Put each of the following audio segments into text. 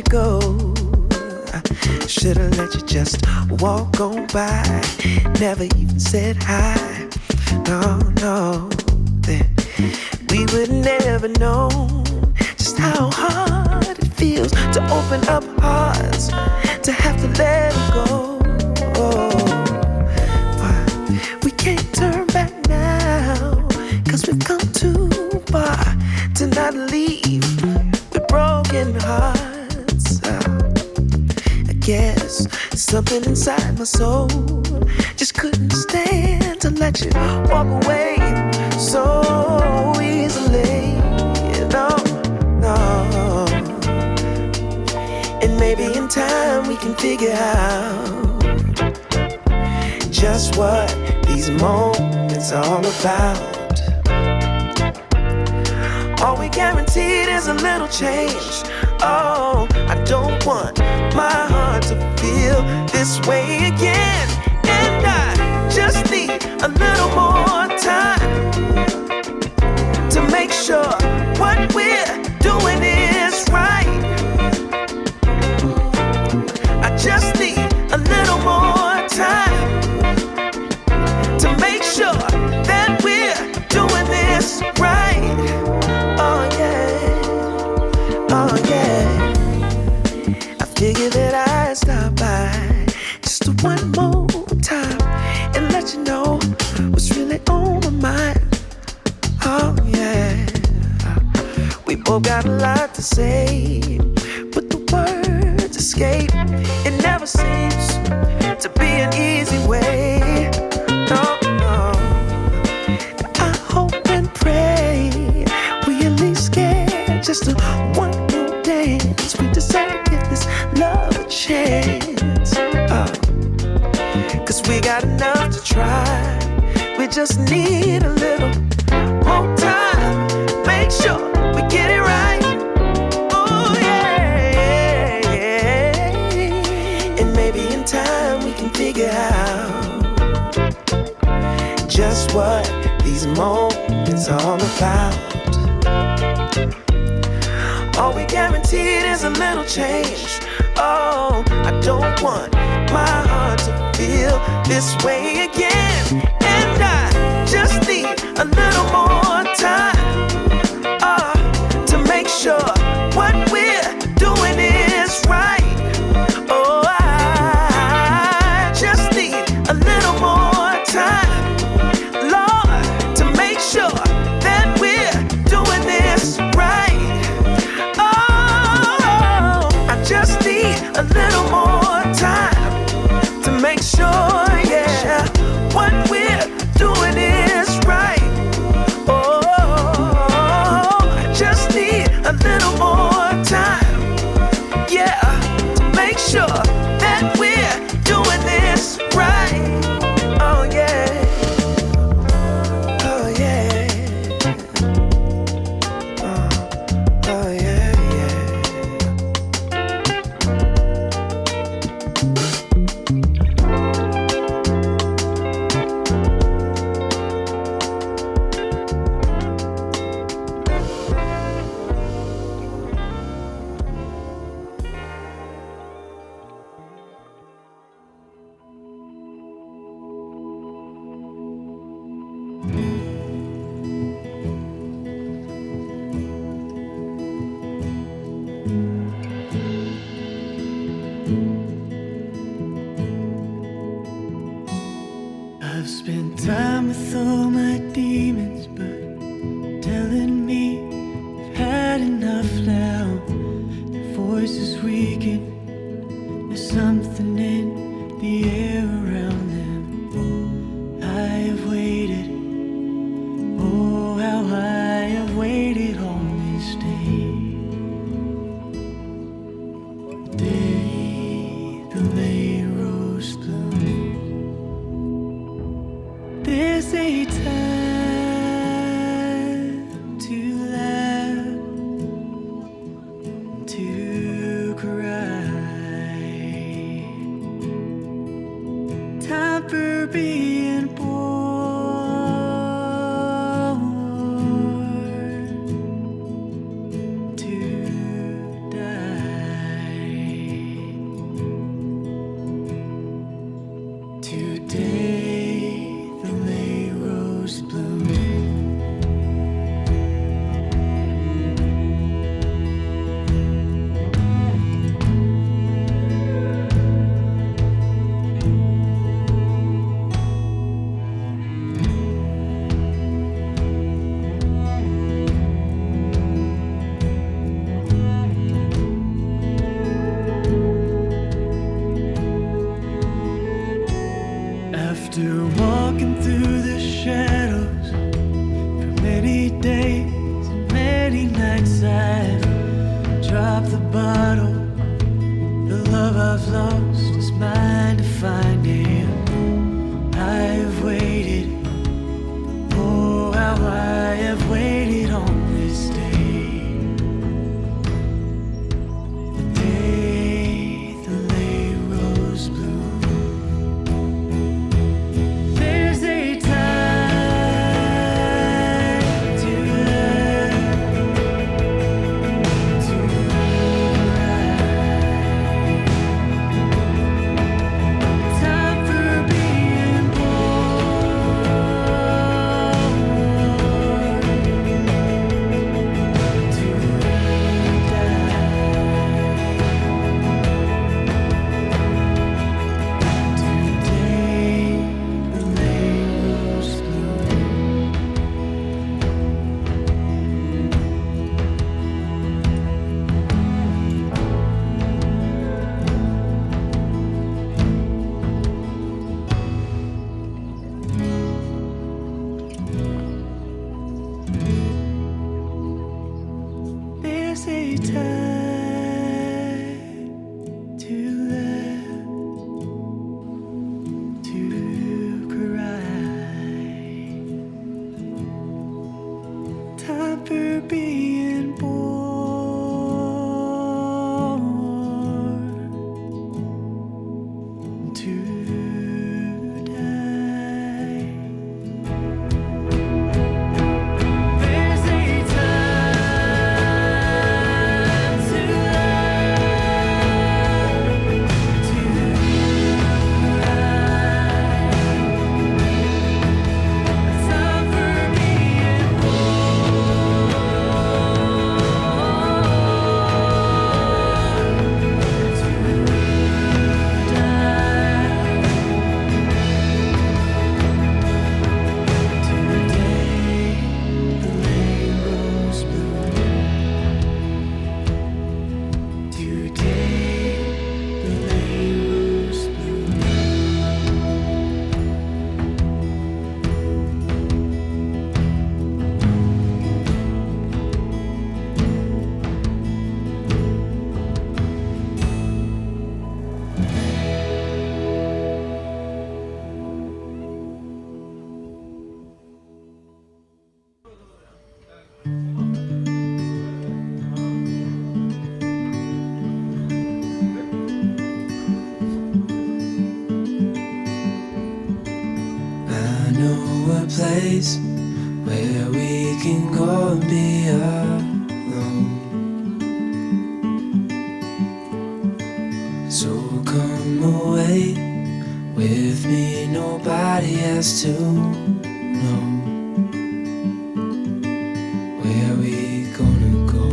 go. I should've let you just walk on by, never even said hi. No, then we would never know just how hard it feels to open up hearts, to have to let it go. But we can't turn back now, 'cause we've come too far to not leave with broken hearts. I guess something inside my soul just couldn't stand to let you walk away so easily. No. And maybe in time we can figure out just what these moments are all about. All we guaranteed is a little change. Oh, I don't want my heart to feel this way again. And I just need a little more time to make sure what we're doing is right. I just need a little more time to make sure that we're doing this right. Oh yeah. I figured that I'd stop by just one more time and let you know what's really on my mind. Oh yeah. We both got a lot to say, but the words escape. It never seems to be an easy way. No. I hope and pray we at least get just a one more dance. We deserve to give this love a chance. 'Cause we got enough to try. We just need a little more time. Make sure we get it right. Oh yeah. And maybe in time we can figure out just what these moments are all about. All we guaranteed is a little change. Oh, I don't want my heart to feel this way again. And I just need a little more time to make sure what we're doing is right. Oh, I just need a little more time, Lord, to make sure that we're doing this right. Oh, I just need a little more time to make sure, yeah, what we're doing is right. Oh, I just need a little more time, yeah, to make sure that we're doing this right. Oh yeah. Oh yeah. Oh yeah. I've spent time with all my demons, but telling me I've had enough now. Their voices weaken, there's something in the air around them. I have waited, oh how I have waited on this day. The late rose bloom. There's a time to laugh, to cry, time for being born, to die. Today the May rose bloom. After walking through the shadows for many days and many nights, I've dropped the bottle. The love I've lost is mine to find, and I've waited. Oh, how I have waited on this day. The day the late rose bloomed. There's a time to laugh, to cry, time for being born, to die. There's a time to love, to cry, time for being place where we can go and be alone. So come away with me, nobody has to know where we gonna go.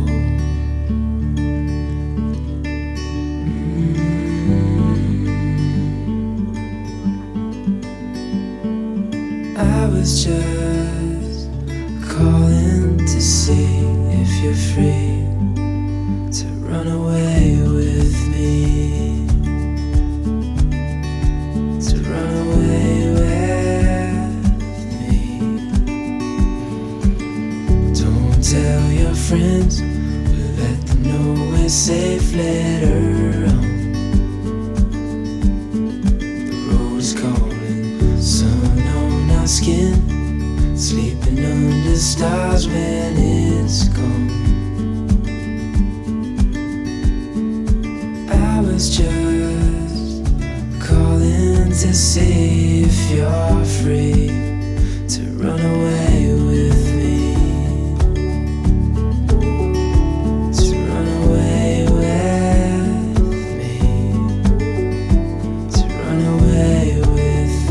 I was just calling to see if you're free to run away with me, to run away with me. Don't tell your friends, we'll let them know we're safe later on. The road's calling, sun on our skin, sleeping under stars when it's gone. I was just calling to see if you're free to run away with me, to run away with me, to run away with me.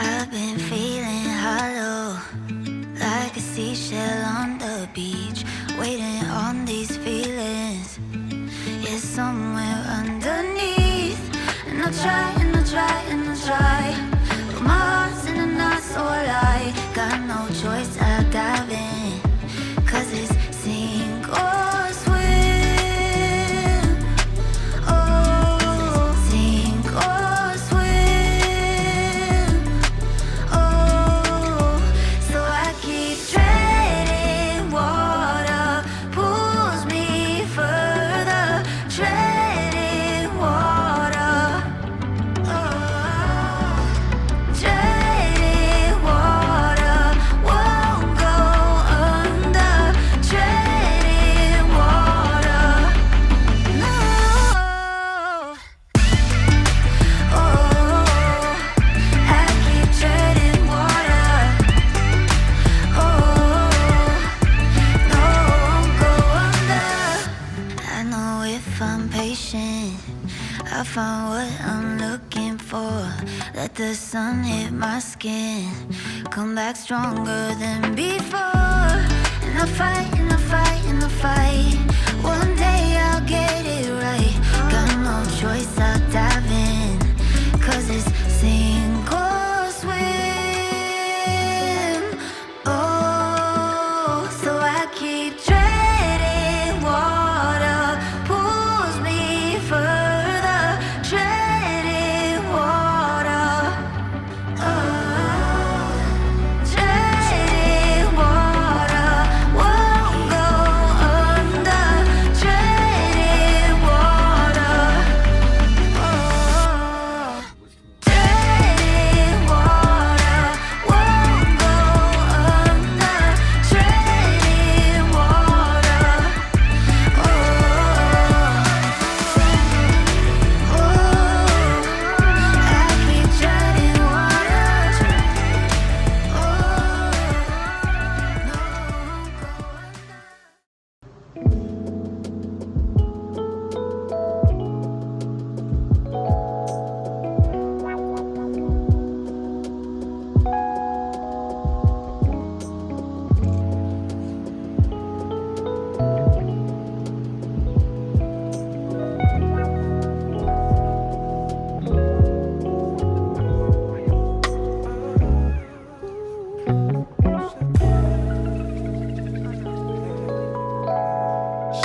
I've been feeling hollow, like a seashell on the beach, waiting on these feelings. Yeah, somewhere underneath. And I try, and I try, and I try, but my heart's in a knot, so I lie. Got no choice, I dive in, 'cause it's sink or swim. Oh, sink or swim. Oh, so I keep treading water, pulls me further, treading water. Oh, treading water, won't go under, treading water. No. Oh, I keep treading water. Oh, no, won't go under. I know if I'm patient, I'll find what I'm looking for. Let the sun hit my skin, come back stronger than before. And I fight, and I fight, and I fight. One day I'll get it right. Got no choice, I'll dive in, 'cause it's sink or swim. Oh, so I keep treading water, pulls me further, treading water. Oh, treading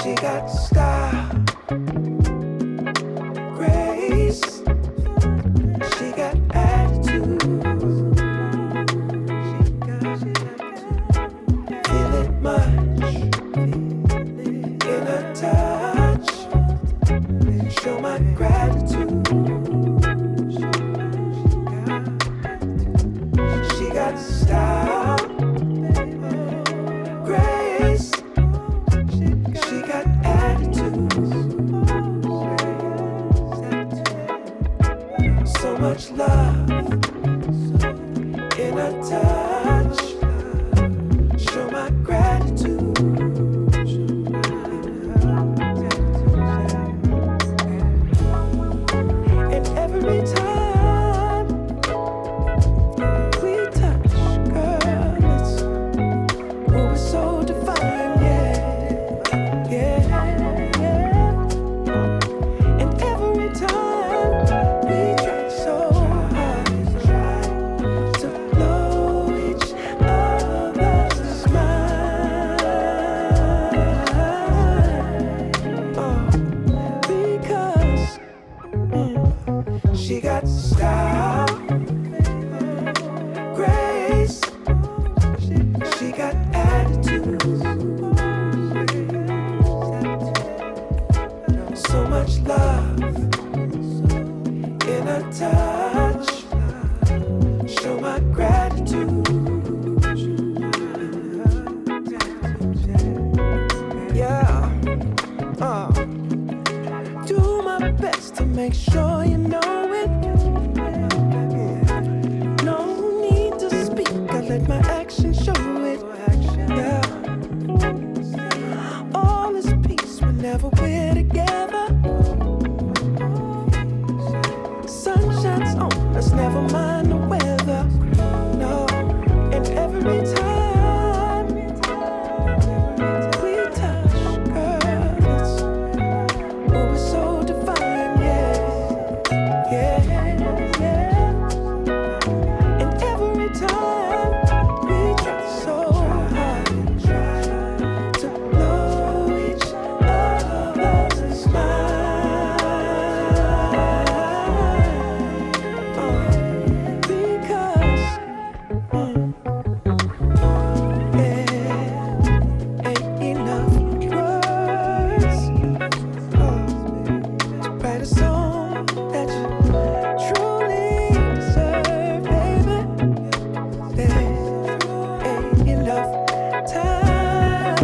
She got style, grace. She got attitude. Feel it much in her touch. Show my gratitude. She got style, grace. She got attitude. So much love in her touch. Show my gratitude. And every time we touch, girl, it's oh, it's so divine, yeah, yeah, yeah. And every time we try so hard to blow each other's mind, because she got style, grace. She got attitude. So much love in her touch. Show my gratitude. Yeah. Do my best to make sure you know it. No need to speak, I let my actions show it. Yeah. All is peace whenever we're together. Sun shines on us, never mind the weather. No, and every time we touch, girl, it's oh, it's so divine, yeah, yeah, yeah. And every time we try so hard to blow each other's mind, because there ain't enough words to write a song that you truly deserve, baby. There ain't enough time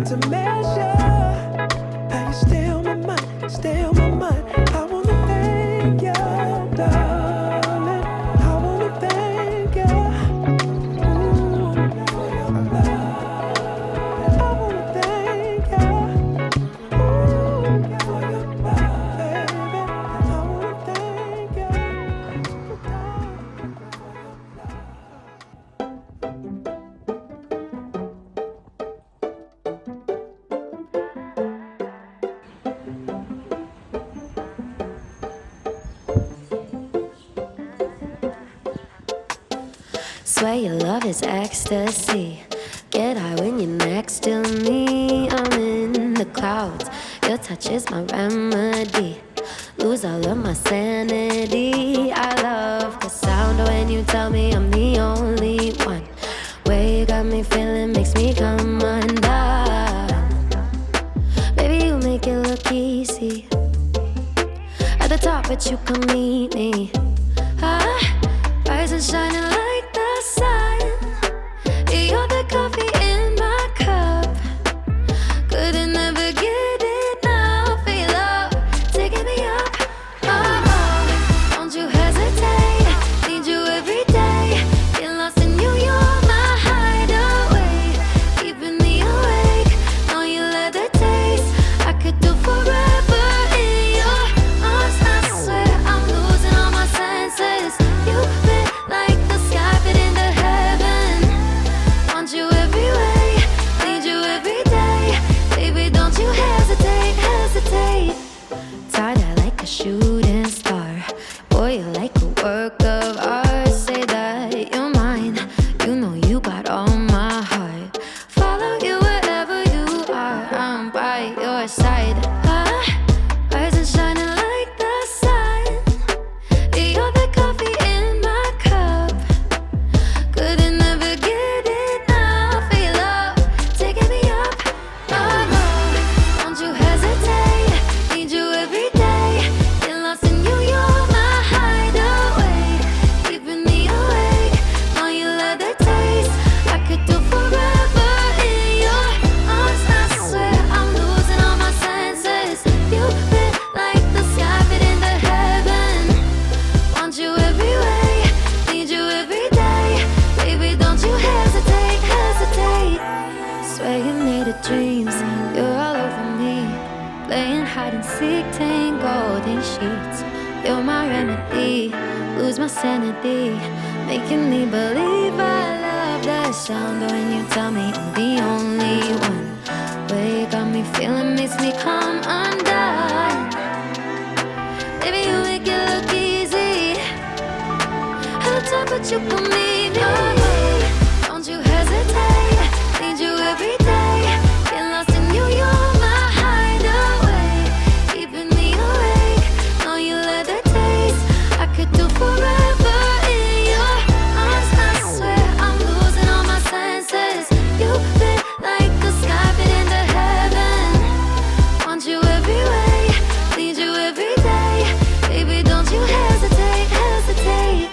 to measure how you stay on my mind, stay on my mind. I wanna thank you, darling. I wanna thank you, for your love. I wanna thank you, for your love, baby. I wanna thank you, Swear your love is ecstasy. Get high when you're next to me. I'm in the clouds. Your touch is my remedy. Lose all of my sanity. I love the sound when you tell me I'm the only one. Way you got me feeling makes me come undone. Baby, you make it look easy. At the top, but you can meet me. Rise and shining like the sun. You're the coffee in my cup. Couldn't ever get enough of your love, taking me up. Oh, don't you hesitate. Need you every day. Get lost in you, you're my hideaway. Keeping me awake. Know you love the taste. I could do forever in your arms. I swear I'm losing all my dreams. You're all over me, playing hide and seek, tangled in sheets. You're my remedy, lose my sanity, making me believe I love the sound when you tell me I'm the only one. Way you got me feeling makes me come undone. Baby, you make it look easy. Held tight, but you put me in your way. Don't you hesitate, need you every day. Get lost in you, you're my hideaway, keeping me awake. Know you let the taste, I could do forever in your arms. I swear I'm losing all my senses. You fit like the sky fit into heaven. Want you every way, need you every day. Baby, don't you hesitate, hesitate.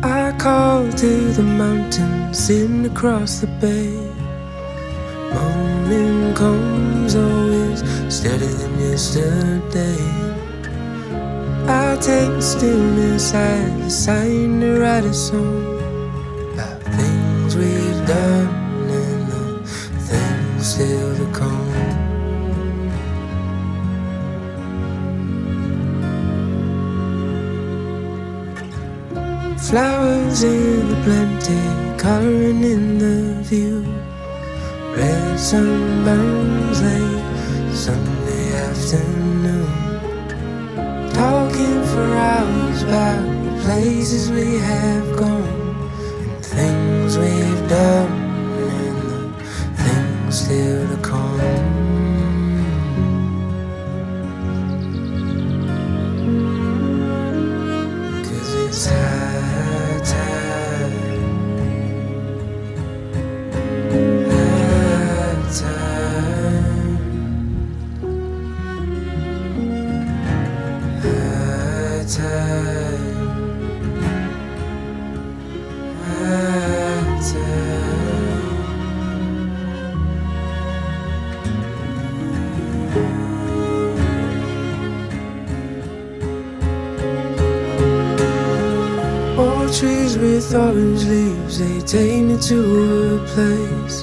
I call to the mountains sitting across the bay. Morning comes always steadier than yesterday. I take the stillness as a sign to write a song about things we've done and the things still to come. Flowers in the plenty, coloring in the view. Red sunburns late Sunday afternoon. Talking for hours about the places we have gone and things we've done and the things still to come. It's high time, high time, high time, high time. Trees with orange leaves, they take me to a place.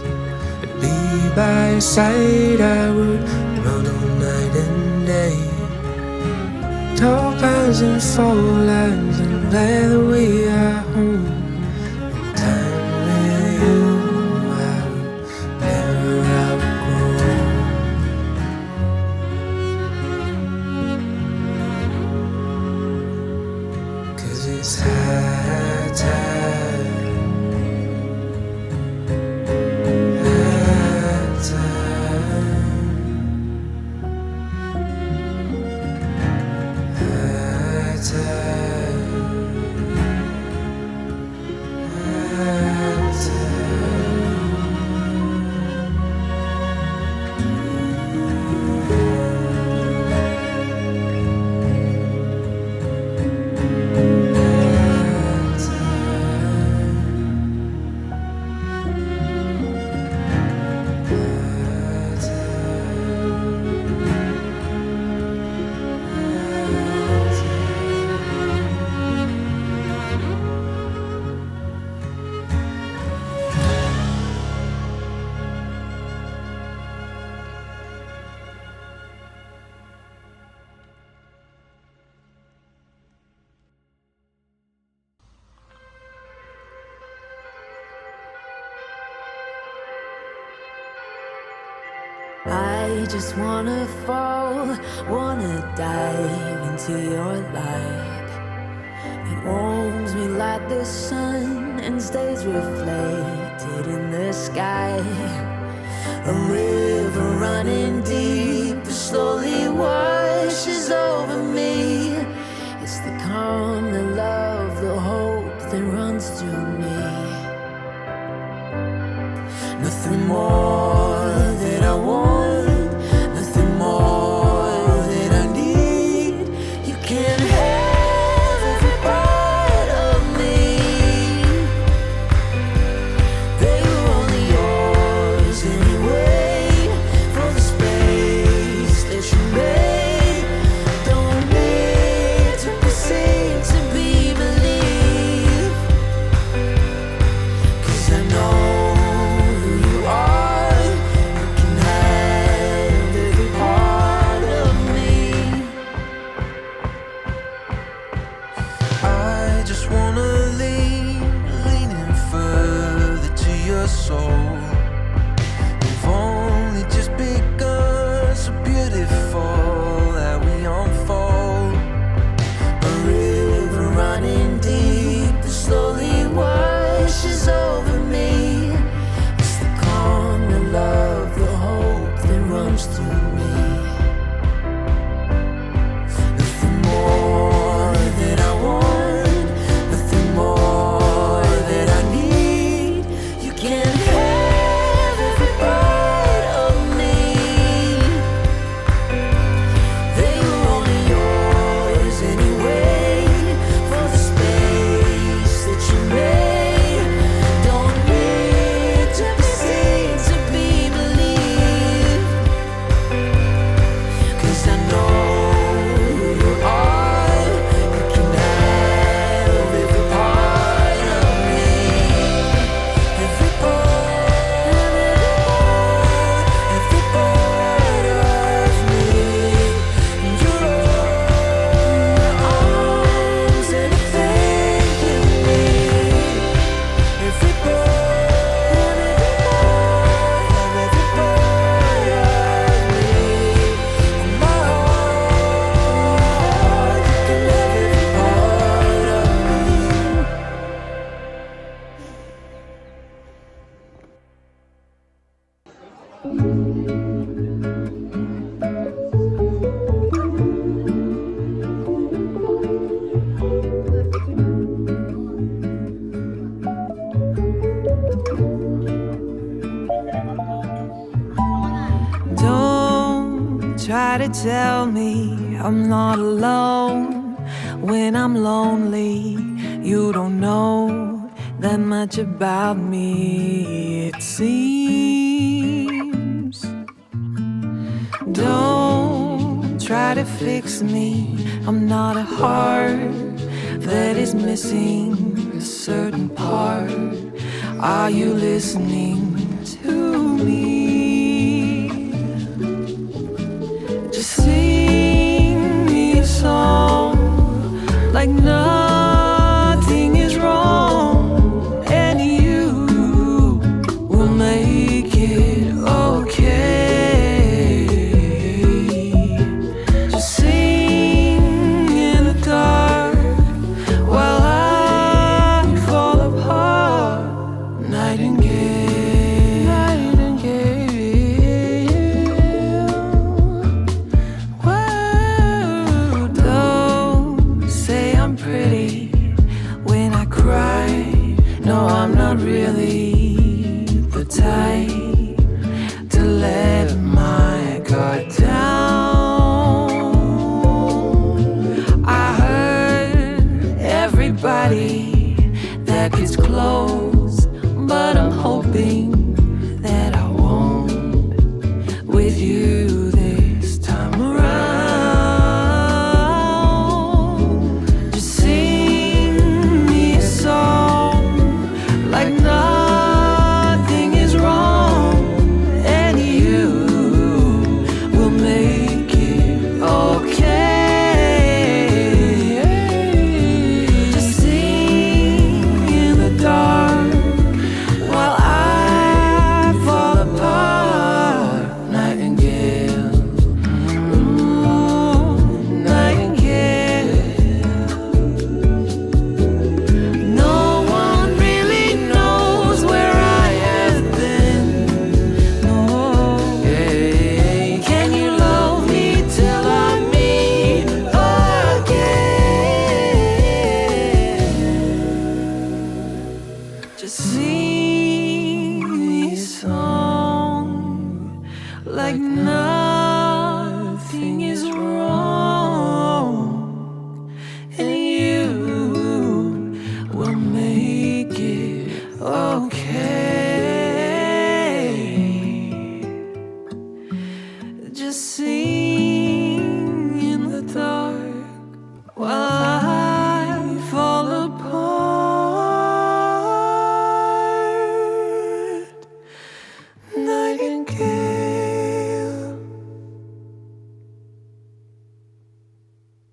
To be by your side, I would run all night and day. Tall pines and fall lines, I'm glad that we are home. And time with you, I will never outgrow. 'Cause it's high time, high time, high time, high time. I just wanna fall, wanna dive into your light. It warms me like the sun and stays reflected in the sky. A river running deep slowly washes over me. It's the calm, the love, the hope that runs through just wanna lean in further to your soul. We've only just begun, so beautiful that we unfold. A river running deep that slowly washes over me. It's the calm, the love, the hope that runs through me. Nothing more that I want, nothing more that I need. You can't have every part of me. They were only yours anyway, for the space that you made. Don't need to be seen to be believed, 'cause I know who you are. You can have every part of me, every part of me, and your arms, anything you need. Every part, every part of me, and my heart. You can have every part of me. Don't try to tell me I'm not alone when I'm lonely. You don't know that much about me, it seems. Don't try to fix me, I'm not a heart that is missing a certain part. Are you listening to me? Just sing me a song like nothing is wrong, and you will make it okay. Just sing in the dark while I fall apart. Nightingale, nightingale. Whoa, don't say I'm pretty when I cry. No, I'm not really the type to let my guard down. I hurt everybody that gets close